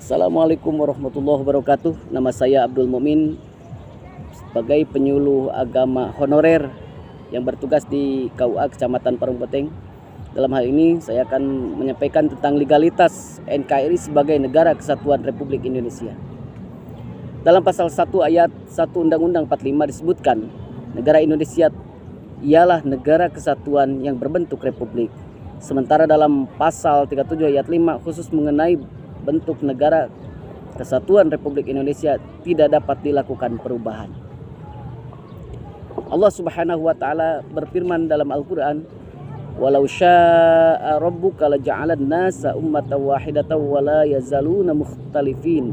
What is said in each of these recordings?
Assalamualaikum warahmatullahi wabarakatuh. Nama saya Abdul Mumin sebagai penyuluh agama honorer yang bertugas di KUA Kecamatan Parung Peteng. Dalam hal ini saya akan menyampaikan tentang legalitas NKRI sebagai Negara Kesatuan Republik Indonesia. Dalam pasal 1 ayat 1 Undang-Undang 45 disebutkan, negara Indonesia ialah negara kesatuan yang berbentuk republik. Sementara dalam pasal 37 ayat 5 khusus mengenai bentuk negara kesatuan Republik Indonesia tidak dapat dilakukan perubahan. Allah Subhanahu wa taala berfirman dalam Al-Qur'an, "Walau syaa'a rabbuka laja'alan nasa ummatan wahidatan wa la yazaluna mukhtalifin."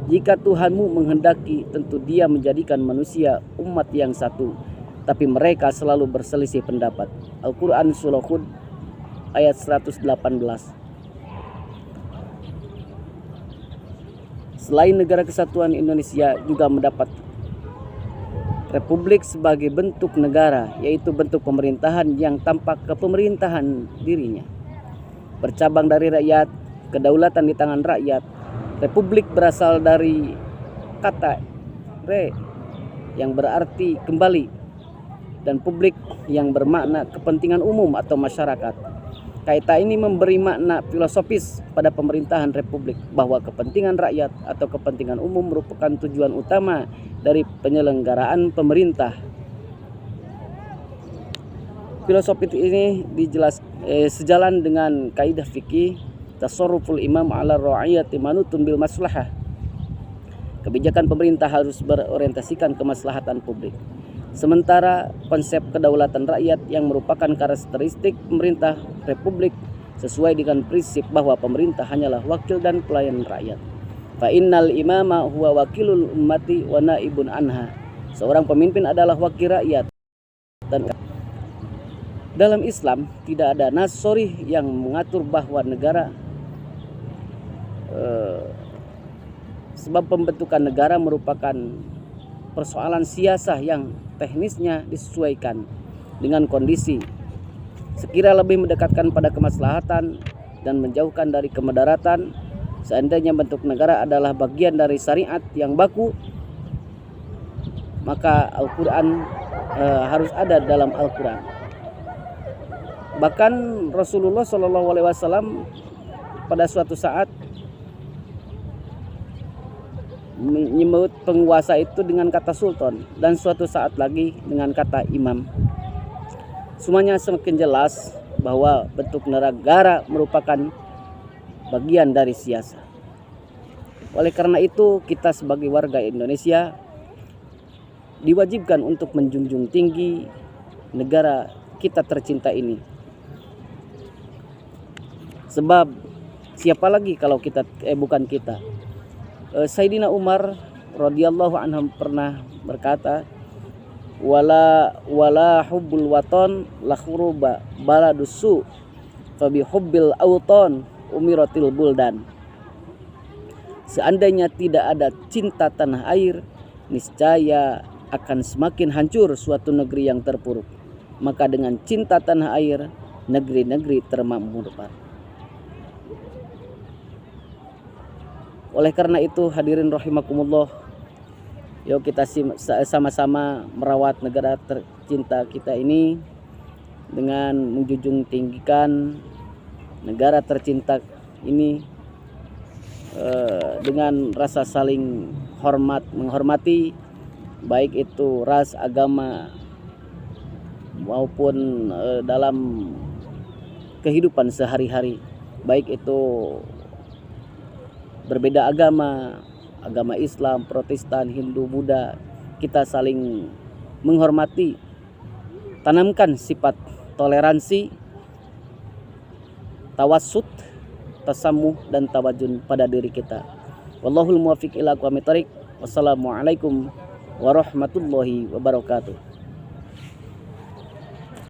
Jika Tuhanmu menghendaki, tentu Dia menjadikan manusia umat yang satu, tapi mereka selalu berselisih pendapat. Al-Qur'an surah Hud ayat 118. Selain negara kesatuan, Indonesia juga mendapat republik sebagai bentuk negara, yaitu bentuk pemerintahan yang tampak kepemerintahan dirinya. Bercabang dari rakyat, kedaulatan di tangan rakyat. Republik berasal dari kata re yang berarti kembali, dan publik yang bermakna kepentingan umum atau masyarakat. Kaitan ini memberi makna filosofis pada pemerintahan republik bahwa kepentingan rakyat atau kepentingan umum merupakan tujuan utama dari penyelenggaraan pemerintah. Filosofi ini sejalan dengan kaidah fikih tasarruful imam ala ra'iyati manutun bil maslahah. Kebijakan pemerintah harus berorientasikan kemaslahatan publik. Sementara konsep kedaulatan rakyat yang merupakan karakteristik pemerintah republik sesuai dengan prinsip bahwa pemerintah hanyalah wakil dan pelayan rakyat. Fa innal imama huwa wakilul ummati wa naibun anha. Seorang pemimpin adalah wakil rakyat. Dan dalam Islam tidak ada nas sharih yang mengatur bahwa negara sebab pembentukan negara merupakan persoalan siasah yang teknisnya disesuaikan dengan kondisi. Sekira lebih mendekatkan pada kemaslahatan dan menjauhkan dari kemudaratan, seandainya bentuk negara adalah bagian dari syariat yang baku, maka Al-Quran harus ada dalam Al-Quran. Bahkan Rasulullah SAW pada suatu saat menyebut penguasa itu dengan kata sultan, dan suatu saat lagi dengan kata imam. Semuanya semakin jelas bahwa bentuk negara merupakan bagian dari siasat. Oleh karena itu, kita sebagai warga Indonesia diwajibkan untuk menjunjung tinggi negara kita tercinta ini. Sebab siapa lagi kalau bukan kita. Sayyidina Umar radhiyallahu anhu pernah berkata, wala hubbul waton la khuruba baladusu fa bi hubbil auton umiratil buldan. Seandainya tidak ada cinta tanah air, niscaya akan semakin hancur suatu negeri yang terpuruk. Maka dengan cinta tanah air, negeri-negeri termakmurkan. Oleh karena itu, hadirin rahimakumullah, yuk kita sama-sama merawat negara tercinta kita ini dengan menjunjung tinggikan negara tercinta ini dengan rasa saling menghormati, baik itu ras, agama maupun dalam kehidupan sehari-hari, baik itu berbeda agama Islam, Protestan, Hindu, Buddha, kita saling menghormati, tanamkan sifat toleransi, tawassut, tasamuh, dan tawajun pada diri kita. Wallahul muwaffiq ila aqwamit thoriq. Wassalamualaikum warahmatullahi wabarakatuh.